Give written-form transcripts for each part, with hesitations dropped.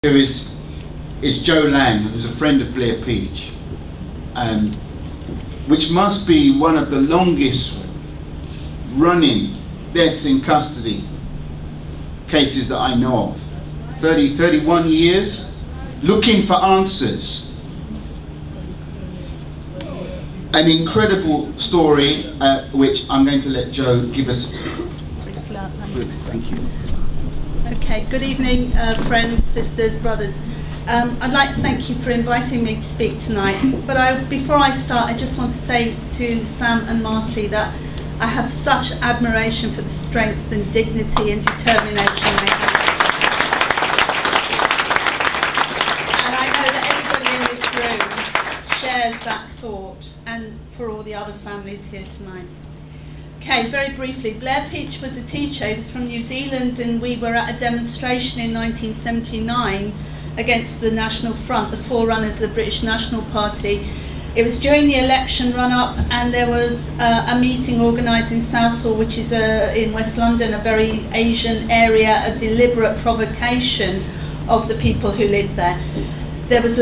Here is Joe Lang, who's a friend of Blair Peach, which must be one of the longest running deaths in custody cases that I know of. 31 years looking for answers. An incredible story which I'm going to let Joe give us. Thank you. Okay, good evening friends, sisters, brothers. I'd like to thank you for inviting me to speak tonight, but before I start I just want to say to Sam and Marcy that I have such admiration for the strength and dignity and determination they have. And I know that everybody in this room shares that thought, and for all the other families here tonight. Okay, very briefly, Blair Peach was a teacher. He was from New Zealand, and we were at a demonstration in 1979 against the National Front, the forerunners of the British National Party. It was during the election run-up, and there was a meeting organised in Southall, which is in West London, a very Asian area, a deliberate provocation of the people who lived there. There was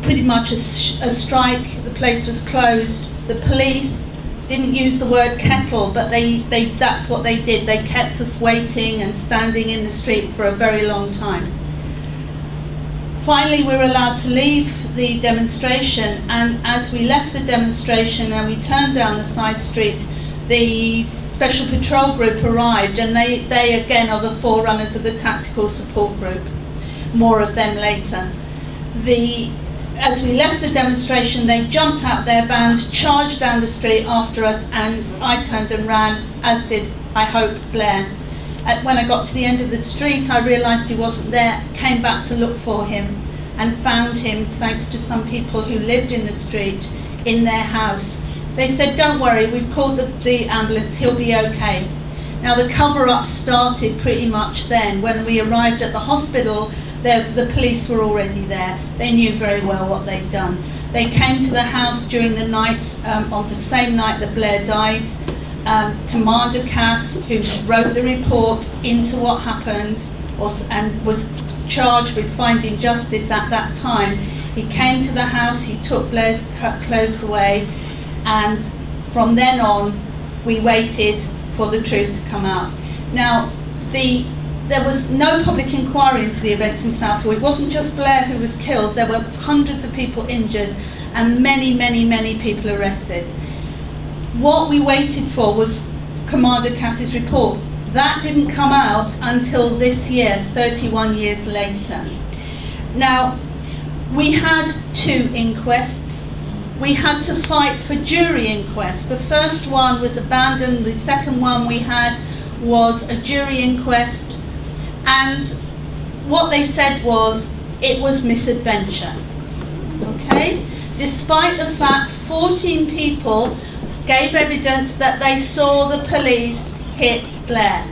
pretty much a strike. The place was closed. The police didn't use the word kettle, but that's what they did. They kept us waiting and standing in the street for a very long time. Finally, we were allowed to leave the demonstration, and as we left the demonstration and we turned down the side street, the Special Patrol Group arrived, and they again are the forerunners of the Tactical Support Group. More of them later. As we left the demonstration, they jumped out their vans, charged down the street after us, and I turned and ran, as did, I hope, Blair. When I got to the end of the street, I realised he wasn't there, came back to look for him, and found him, thanks to some people who lived in the street, in their house. They said, "Don't worry, we've called the ambulance, he'll be okay." Now, the cover-up started pretty much then. When we arrived at the hospital, the police were already there. They knew very well what they'd done. They came to the house during the night, on the same night that Blair died. Commander Cass, who wrote the report into what happened and was charged with finding justice at that time, he came to the house, he took Blair's clothes away, and from then on we waited for the truth to come out. Now, there was no public inquiry into the events in Southall. It wasn't just Blair who was killed, there were hundreds of people injured and many, many, many people arrested. What we waited for was Commander Cass's report. That didn't come out until this year, 31 years later. Now, we had 2 inquests. We had to fight for jury inquests. The first one was abandoned, the second one we had was a jury inquest. And what they said was, it was misadventure, okay? Despite the fact 14 people gave evidence that they saw the police hit Blair.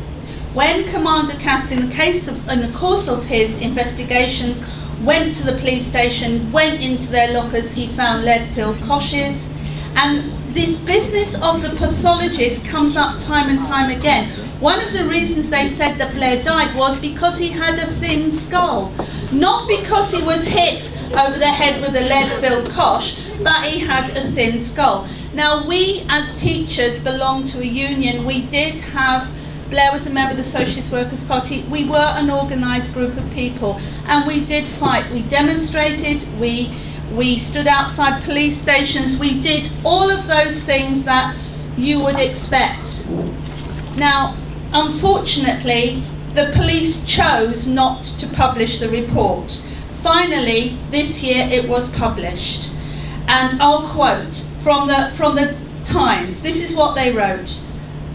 When Commander Cass, in the course of his investigations, went to the police station, went into their lockers, he found lead-filled koshes. And this business of the pathologist comes up time and time again. One of the reasons they said that Blair died was because he had a thin skull. Not because he was hit over the head with a lead-filled kosh, but he had a thin skull. Now, we as teachers belong to a union. We did have, Blair was a member of the Socialist Workers' Party. We were an organised group of people, and we did fight. We demonstrated, we stood outside police stations, we did all of those things that you would expect. Now, unfortunately, the police chose not to publish the report. Finally, this year it was published. And I'll quote from the Times. This is what they wrote.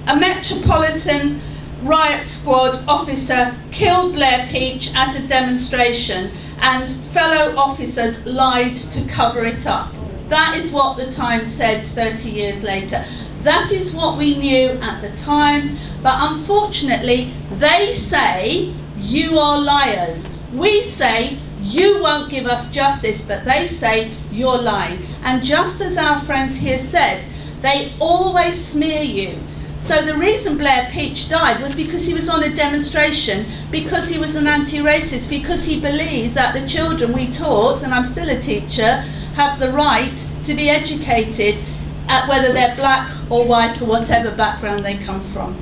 "A Metropolitan Riot Squad officer killed Blair Peach at a demonstration, and fellow officers lied to cover it up." That is what the Times said 30 years later. That is what we knew at the time, but unfortunately they say you are liars. We say you won't give us justice, but they say you're lying. And just as our friends here said, they always smear you. So the reason Blair Peach died was because he was on a demonstration, because he was an anti-racist, because he believed that the children we taught, and I'm still a teacher, have the right to be educated at whether they're black or white or whatever background they come from.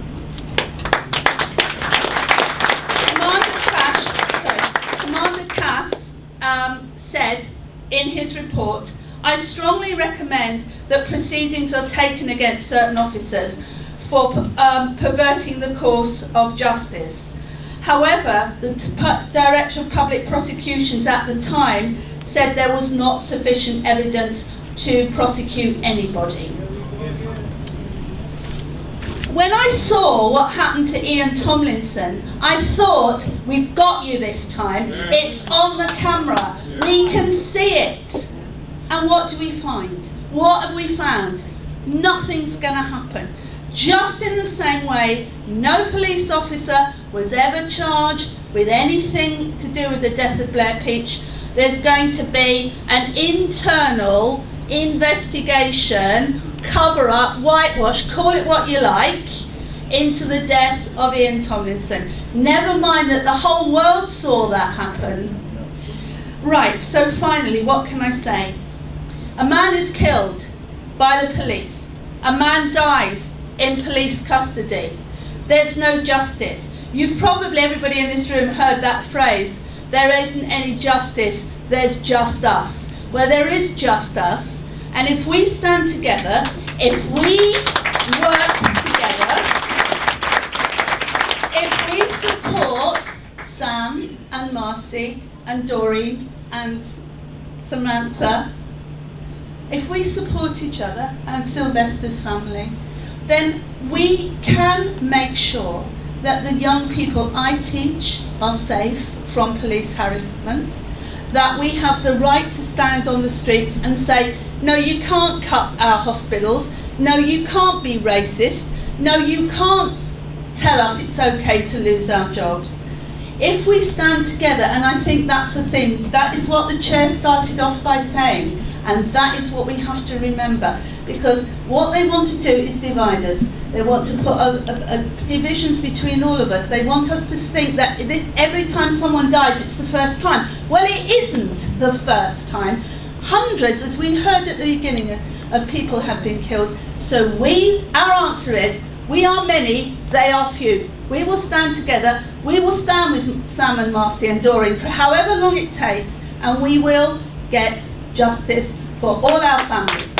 Commander Cass said in his report, "I strongly recommend that proceedings are taken against certain officers for perverting the course of justice." However, the Director of Public Prosecutions at the time said there was not sufficient evidence to prosecute anybody. When I saw what happened to Ian Tomlinson, I thought, we've got you this time. It's on the camera. We can see it. And what do we find? What have we found? Nothing's going to happen. Just in the same way, no police officer was ever charged with anything to do with the death of Blair Peach. There's going to be an internal investigation, cover-up, whitewash, call it what you like, into the death of Ian Tomlinson. Never mind that the whole world saw that happen. Right, so finally, what can I say? A man is killed by the police. A man dies in police custody. There's no justice. You've probably, everybody in this room, heard that phrase, there isn't any justice, there's just us. Well, there is just us, and if we stand together, if we work together, if we support Sam and Marcy and Doreen and Samantha, if we support each other and Sylvester's family, then we can make sure that the young people I teach are safe from police harassment, that we have the right to stand on the streets and say, no, you can't cut our hospitals, no, you can't be racist, no, you can't tell us it's okay to lose our jobs. If we stand together, and I think that's the thing, that is what the chair started off by saying, and that is what we have to remember, because what they want to do is divide us. They want to put divisions between all of us. They want us to think that every time someone dies, it's the first time. Well, it isn't the first time. Hundreds, as we heard at the beginning, of people have been killed. So our answer is, we are many, they are few. We will stand together. We will stand with Sam and Marcy and Doreen for however long it takes, and we will get justice for all our families.